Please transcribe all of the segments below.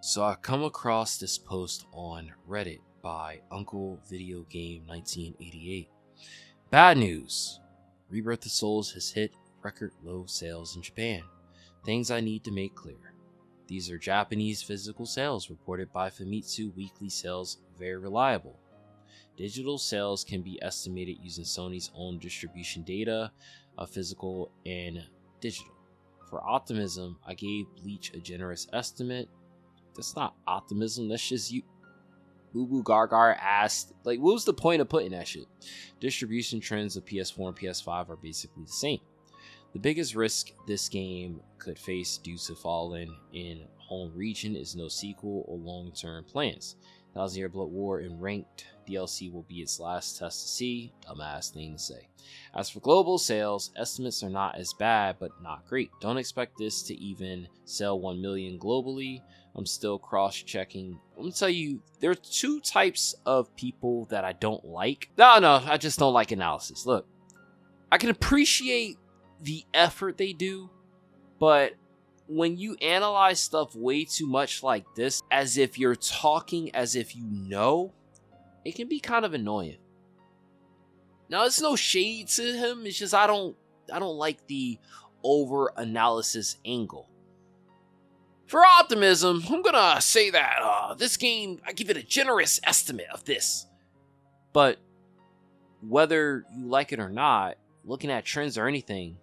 So I come across this post on Reddit by Uncle Video Game 1988. Bad news. Rebirth of Souls has hit record low sales in Japan. Things I need to make clear. These are Japanese physical sales reported by Famitsu Weekly Sales, very reliable. Digital sales can be estimated using Sony's own distribution data of physical and digital. For optimism, I gave Bleach a generous estimate. That's not optimism, that's just you. Boo Boo Gargar asked, like, what was the point of putting that shit? Distribution trends of PS4 and PS5 are basically the same. The biggest risk this game could face due to falling in home region is no sequel or long-term plans. Thousand Year Blood War and Ranked DLC will be its last test to see. Dumbass thing to say. As for global sales, estimates are not as bad, but not great. Don't expect this to even sell 1 million globally. I'm still cross-checking. I'm gonna tell you, there are two types of people that I don't like. No, I just don't like analysis. Look, I can appreciate the effort they do, but when you analyze stuff way too much like this, as if you're talking as if you know, it can be kind of annoying. Now, it's no shade to him. It's just I don't like the over analysis angle. For optimism, I'm gonna say that this game, I give it a generous estimate of this. But whether you like it or not, looking at trends or anything,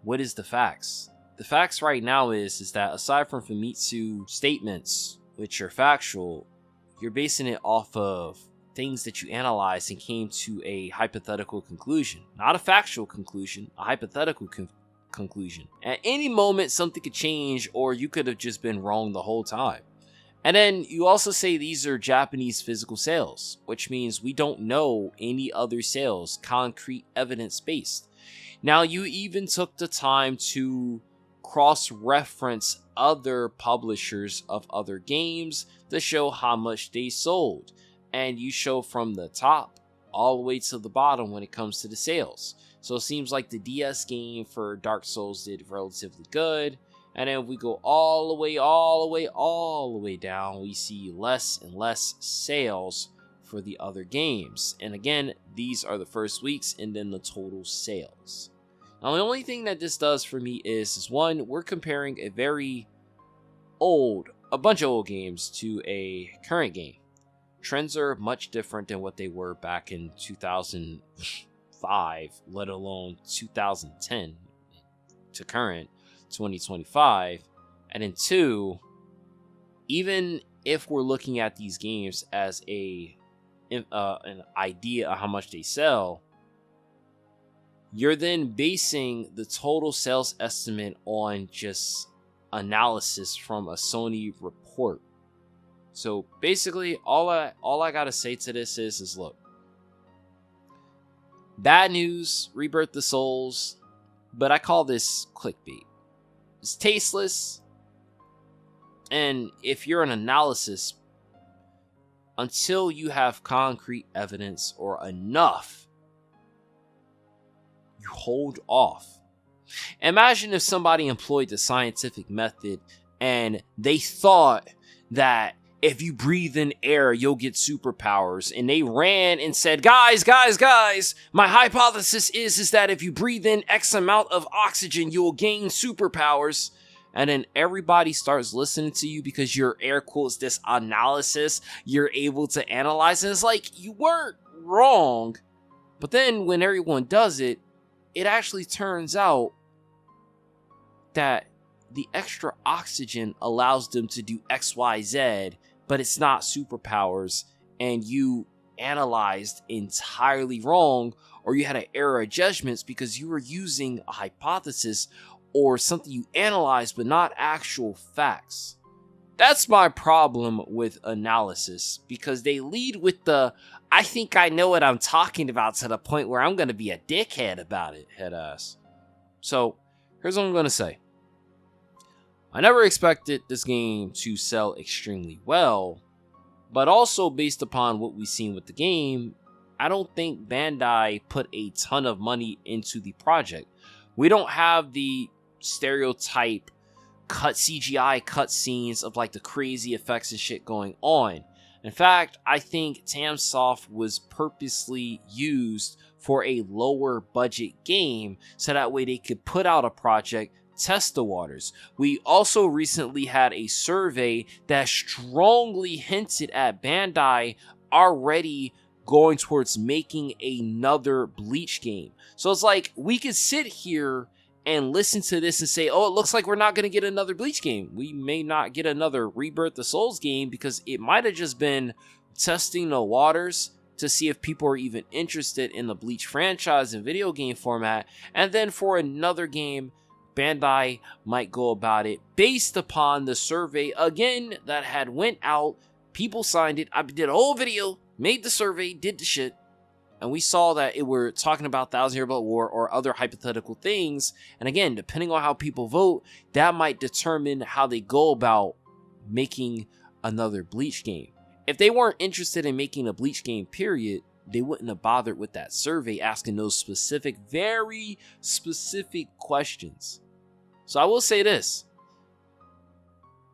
what is the facts? The facts right now is that aside from Famitsu statements, which are factual, you're basing it off of things that you analyzed and came to a hypothetical conclusion. Not a factual conclusion, a hypothetical conclusion. At any moment, something could change, or you could have just been wrong the whole time. And then you also say these are Japanese physical sales, which means we don't know any other sales, concrete evidence based. Now, you even took the time to cross-reference other publishers of other games to show how much they sold. And you show from the top all the way to the bottom when it comes to the sales. So it seems like the DS game for Dark Souls did relatively good. And then if we go all the way down, we see less and less sales for the other games. And again, these are the first weeks and then the total sales. Now, the only thing that this does for me is one, we're comparing a bunch of old games to a current game. Trends are much different than what they were back in 2005, let alone 2010 to current 2025. And then two, even if we're looking at these games as an idea of how much they sell, you're then basing the total sales estimate on just analysis from a Sony report. So basically, all I gotta say to this is look, bad news, Rebirth of Souls, but I call this clickbait. It's tasteless, and if you're an analysis, until you have concrete evidence or enough, you hold off. Imagine if somebody employed the scientific method and they thought that if you breathe in air, you'll get superpowers. And they ran and said, guys, my hypothesis is that if you breathe in X amount of oxygen, you will gain superpowers. And then everybody starts listening to you because your air quotes this analysis, you're able to analyze. And it's like, you weren't wrong. But then when everyone does it, it actually turns out that the extra oxygen allows them to do X, Y, Z, but it's not superpowers, and you analyzed entirely wrong, or you had an error of judgments because you were using a hypothesis or something you analyzed but not actual facts. That's my problem with analysis, because they lead with the I think I know what I'm talking about to the point where I'm going to be a dickhead about it, head ass. So, here's what I'm going to say. I never expected this game to sell extremely well, but also based upon what we've seen with the game, I don't think Bandai put a ton of money into the project. We don't have the stereotype CGI cutscenes of like the crazy effects and shit going on. In fact, I think Tamsoft was purposely used for a lower budget game so that way they could put out a project, test the waters. We also recently had a survey that strongly hinted at Bandai already going towards making another Bleach game. So it's like we could sit here and listen to this and say, oh, it looks like we're not going to get another Bleach game. We may not get another Rebirth the Souls game because it might have just been testing the waters to see if people are even interested in the Bleach franchise and video game format. And then for another game, Bandai might go about it based upon the survey, again, that had went out. People signed it. I did a whole video, made the survey, did the shit. And we saw that it were talking about Thousand Year Blood War or other hypothetical things. And again, depending on how people vote, that might determine how they go about making another Bleach game. If they weren't interested in making a Bleach game, period, they wouldn't have bothered with that survey asking those specific, very specific questions. So I will say this.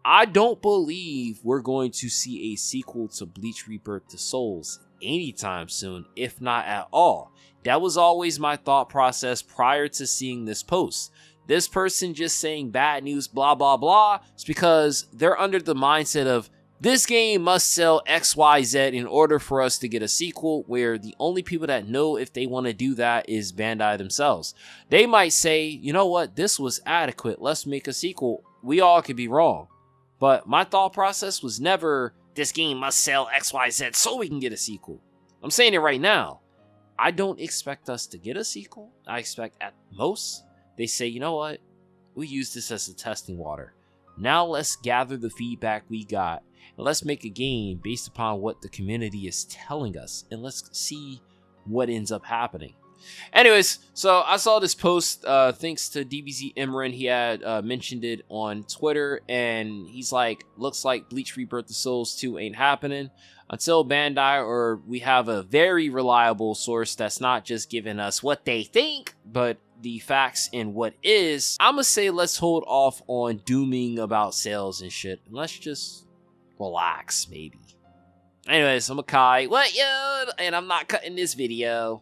I don't believe we're going to see a sequel to Bleach Rebirth the Souls anytime soon, if not at all. That was always my thought process prior to seeing this post. This person just saying bad news, blah, blah, blah, is because they're under the mindset of this game must sell XYZ in order for us to get a sequel, where the only people that know if they want to do that is Bandai themselves. They might say, you know what, this was adequate, let's make a sequel. We all could be wrong. But my thought process was never, this game must sell XYZ so we can get a sequel. I'm saying it right now. I don't expect us to get a sequel. I expect at most, they say, you know what? We use this as a testing water. Now let's gather the feedback we got. And let's make a game based upon what the community is telling us. And let's see what ends up happening. Anyways, so I saw this post thanks to DBZ Imran. He had mentioned it on Twitter, and he's like, looks like Bleach Rebirth the Souls 2 ain't happening until Bandai or we have a very reliable source that's not just giving us what they think, but the facts and what is. I'm gonna say let's hold off on dooming about sales and shit, and let's just relax, maybe. Anyways, I'm Akai, what yo, and I'm not cutting this video.